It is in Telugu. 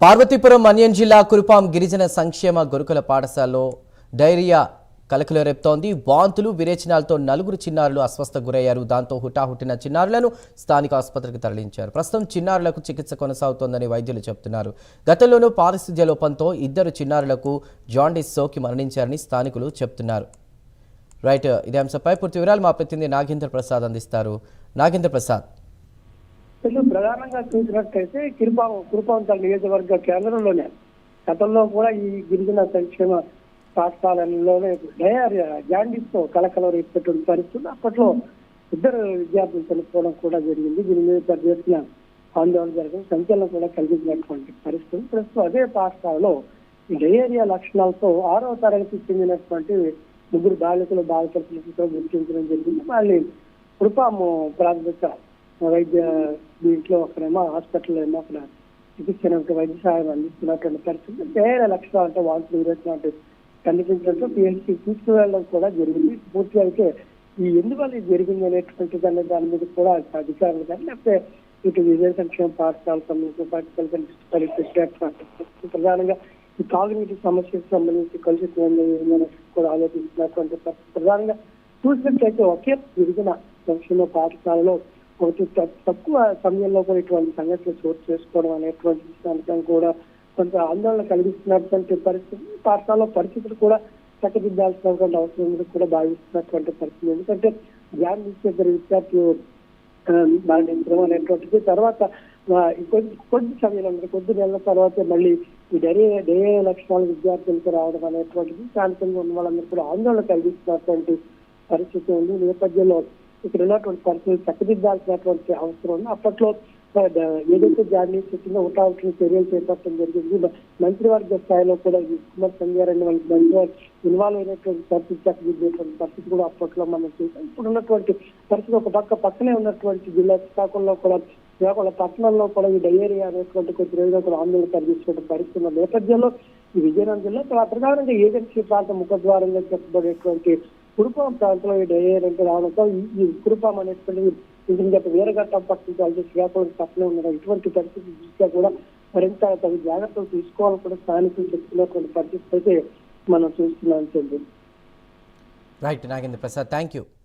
పార్వతీపురం మన్యం జిల్లా కురుపాం గిరిజన సంక్షేమ గురుకుల పాఠశాలలో డైరియా కలకలం రేపుతోంది. వాంతులు విరేచనాలతో నలుగురు చిన్నారులు అస్వస్థకు గురయ్యారు. దాంతో హుటాహుటిన చిన్నారులను స్థానిక ఆసుపత్రికి తరలించారు. ప్రస్తుతం చిన్నారులకు చికిత్స కొనసాగుతోందని వైద్యులు చెబుతున్నారు. గతంలోనూ పారిశుధ్య లోపంతో ఇద్దరు చిన్నారులకు జాండీస్ సోకి మరణించారని స్థానికులు చెబుతున్నారు. రైట్, ఇదే అంశంపై పూర్తి వివరాలు మా ప్రతినిధి నాగేంద్ర ప్రసాద్ అందిస్తారు. నాగేంద్ర ప్రసాద్. ప్రధానంగా చూసినట్టయితే కురుపాంతల నియోజకవర్గ కేంద్రంలోనే గతంలో కూడా ఈ గిరిజన సంక్షేమ పాఠశాలలోనే డయేరియా జాండీస్ తో కలకలం రేపేటువంటి పరిస్థితులు అప్పట్లో ఇద్దరు విద్యార్థులు చనిపోవడం కూడా జరిగింది. దీని మీద పెద్ద ఎత్తున ఆందోళన జరిగింది, సంచలనం కూడా కలిగించినటువంటి పరిస్థితులు. ప్రస్తుతం అదే పాఠశాలలో ఈ డయేరియా లక్షణాలతో 6వ తరగతికి చెందినటువంటి ముగ్గురు బాలికలతో గుర్తించడం జరిగింది. మళ్ళీ కురుపాము ప్రాథమిక వైద్య దీంట్లో ఒకరేమో హాస్పిటల్లో ఏమో అక్కడ చికిత్స వైద్య సహాయం అందిస్తున్నటువంటి పరిస్థితి. వేరే లక్షణాలు అంటే వాంతులు విరేచనాలు కనిపించడంతో పిఎల్సి తీసుకువెళ్ళడం కూడా జరిగింది. పూర్తిగా అయితే ఈ ఎందువల్ల ఇది జరిగింది అనేటువంటి దాని మీద కూడా అధికారులు కానీ లేకపోతే ఇటు విజయ సంక్షేమ పాఠశాల ప్రధానంగా ఈ తాగునీటి సమస్యకు సంబంధించి కలుషితం కూడా ఆలోచిస్తున్నటువంటి పరిస్థితి. ప్రధానంగా చూసినట్లయితే ఒకే గిరిజన సంక్షేమ పాఠశాలలో తక్కువ సమయంలో కూడా ఇటువంటి సంఘటనలు చోటు చేసుకోవడం అనేటువంటి విషయానికి కూడా కొంత ఆందోళన కలిగిస్తున్నటువంటి పరిస్థితి. పాఠశాలలో పరిస్థితులు కూడా చక్కదిద్దాల్సినటువంటి అవసరం కూడా భావిస్తున్నటువంటి పరిస్థితి. ఎందుకంటే జాండీస్ ఇద్దరు విద్యార్థులు మరణించడం అనేటువంటిది తర్వాత కొద్ది సమయంలో కొద్ది నెలల తర్వాత మళ్ళీ ఈ డయేరియా లక్షణాలు విద్యార్థులకు రావడం అనేటువంటిది స్థానికంగా ఉన్న వాళ్ళందరూ కూడా ఆందోళన కలిగిస్తున్నటువంటి పరిస్థితి ఉంది. నేపథ్యంలో ఇక్కడ ఉన్నటువంటి పరిస్థితులు చక్కదిద్దాల్సినటువంటి అవసరం ఉంది. అప్పట్లో ఏదైతే జాండీస్ వచ్చిందో హుటాహుటిన చర్యలు చేపట్టడం జరిగింది. మంత్రివర్గ స్థాయిలో కూడా కుమార్ సంజయారెడ్డి వాళ్ళకి మంత్రివారు ఇన్వాల్వ్ అయినటువంటి పరిస్థితి చక్కదిద్దేటువంటి పరిస్థితి కూడా అప్పట్లో మనం చూసాం. ఇప్పుడు ఉన్నటువంటి పరిస్థితి ఒక పక్కనే ఉన్నటువంటి జిల్లా శ్రీకాకుళంలో కూడా పట్టణంలో కూడా ఈ డయేరియా అనేటువంటి కొద్ది రోజుల్లో కూడా ఆందోళన కలిగించిన పరిస్థితి ఉన్న నేపథ్యంలో ఈ విజయనగరం జిల్లా ప్రధానంగా ఏజెన్సీ ప్రాంత ముఖద్వారంగా చెప్పబడేటువంటి కురుపాం ప్రాంతంలో ఈ డయేరియా అంటే రావడంతో ఈ కురుపాం అనేటువంటి వీరఘట్టం పట్టణం శ్రీకాకుళం పక్కనే ఉన్న ఇటువంటి పరిస్థితి దృష్ట్యా కూడా మరింత తగు జాగ్రత్తలు తీసుకోవాలని కూడా స్థానికులు చెప్తున్నటువంటి పరిస్థితి అయితే మనం చూస్తున్నాం. Right Nagendra Prasad, thank you.